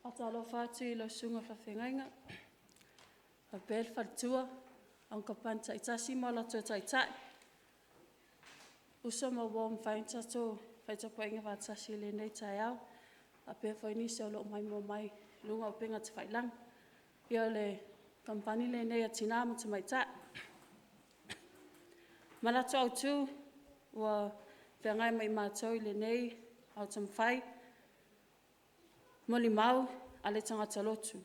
Atalo fatu I lo sunga whawhengainga. A bel whatua. Ang kapan taitasi mo la tō taitai. Uso ma wōm whainta tō whaita poenga whatasi le nei tai au. A pe whaini se o lo mai mo mai lunga o penga te whailang. Ia le Kamupani le nei a tina mo Tamaitai. Malato au tū ua whengai mai mātou le nei au tamwhai. Moli mau ale tangata lotu.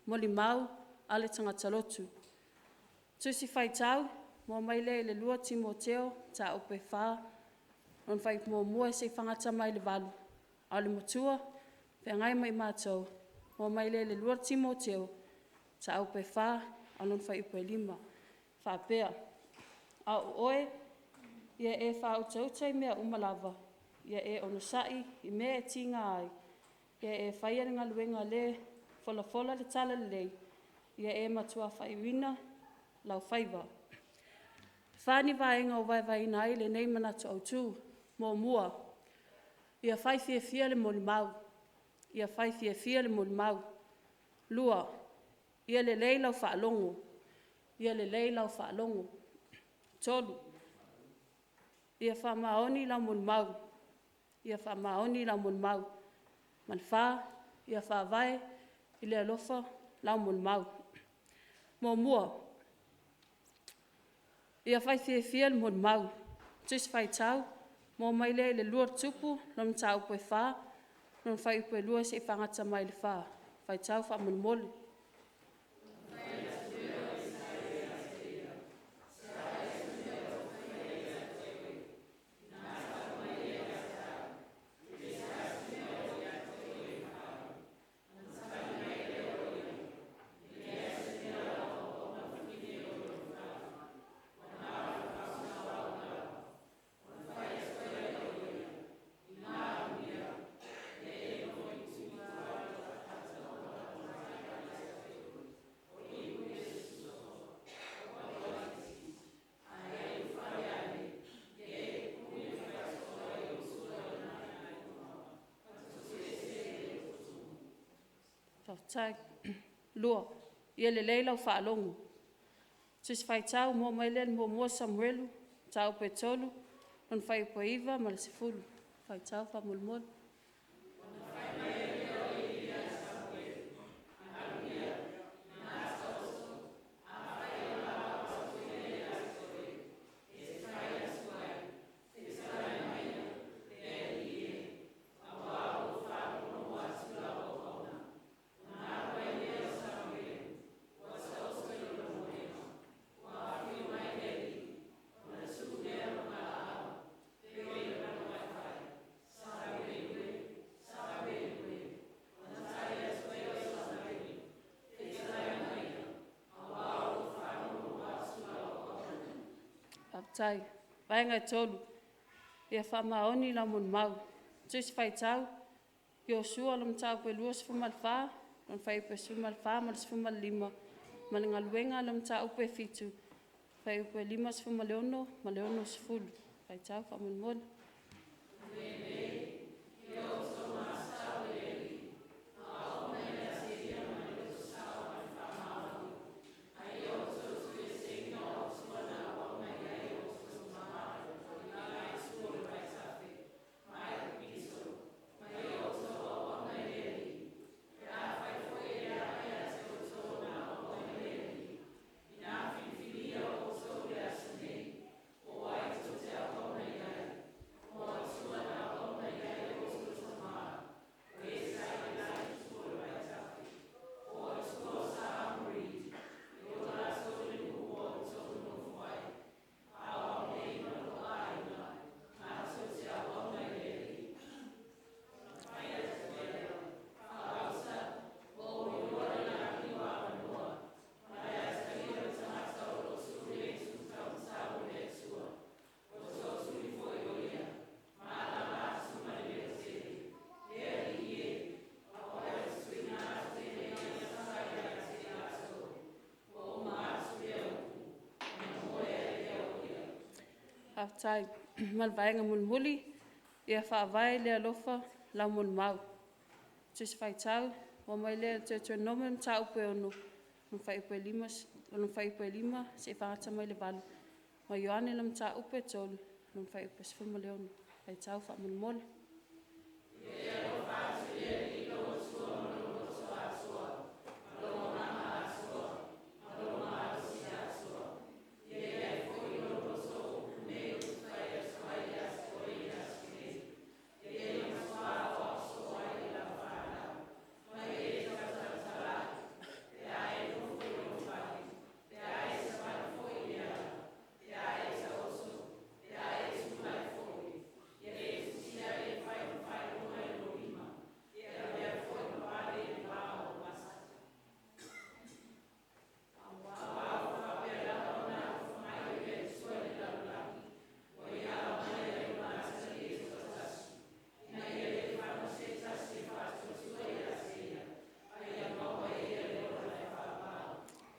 Moli mau ale tangata lotu. Tusi whaitau, mō mai le lua Timoteo ta ope wha. Non whai mō mua se whangata mai le walu. Au le motua, whengai mai mātou. Mō mai le lua Timoteo ta ope wha. Au non whai upe 5. Whapea. Au oe, ia e wha utautai mea umalava. Ia e onusai I mea e tinga ai. Ia e whaia ngā luenga le, fola le tala le lei. Ia e matua whaiwina, lau whaiva. Whani vaenga o vai nai le nei manatu au tū, mō mua. Ia whai fia le moli mau. Ia whai fia le moli mau. Lua, ia le lei lau whaalongo. Ia le lei lau whaalongo. Tolu, ia wha maoni lau moli mau. Ia wha maoni lau moli mau. Man wha, ia wha vai, I le alofa lau moli mau. Mō mua, ia whai fia le moli mau. Tus whai tau, mō mai le lua tupu, nom tau upe wha, non whai upe lua se whangata mai le wha. Whai tau wha moli moli. Tai lua ia le leila o whaalongo. Tus whai tau mō mai le mō mua Samuelu, tau pe tolu, non whai upo iwa ma le sifulu. Whai tau wha mulmol. Tai, vaenga tolu. Ia wha maoni la mun mau. Tus whai tau, yo sua lam tau pe lua sifumal wha, non whai pe sifumal wha, mal sifumal 5. Malinga luenga lam tau pe fitu. Whai pe 5 sifumal leono, ma leono sifulu. Whai tau wha mun mon. Tai mal vaenga mulmuli ia wha vai le alofa la mun mau. Tus whai tau, Wa mai le te nome mta upe ono. Lon fai upe lima se whangata mai le valu. Ma Ioane lam mta upe tolu. Lon fai upe sifuma le ono. Fai tau wha mun mole.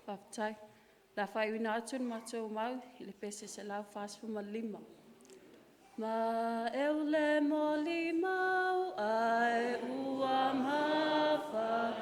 Whaftai. La whai wina atun matou mau, I le pese se lau whasfuma lima. Ma eule mo limau ai ua mawha.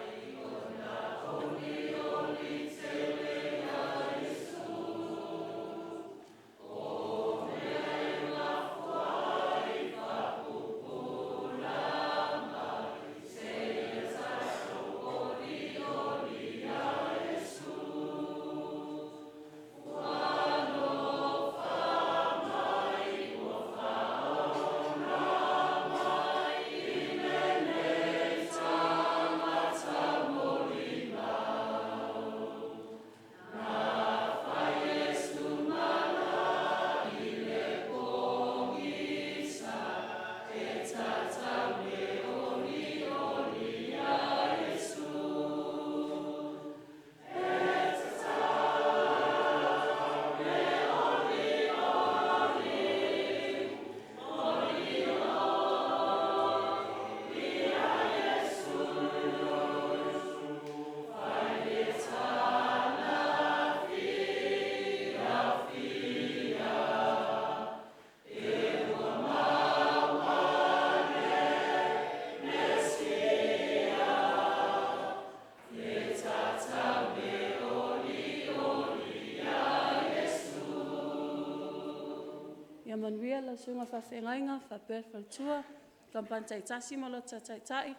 Ia manuia la sunga whawhengainga, whapea whaltua, kampan taitasi mo lo taitai,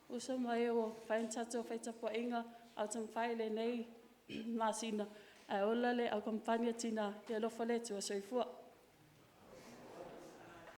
uso mai o whaintato whaitapua inga, au tam whaile nei masina, ai ola le au kampania tina, ia lofa le tua soifua.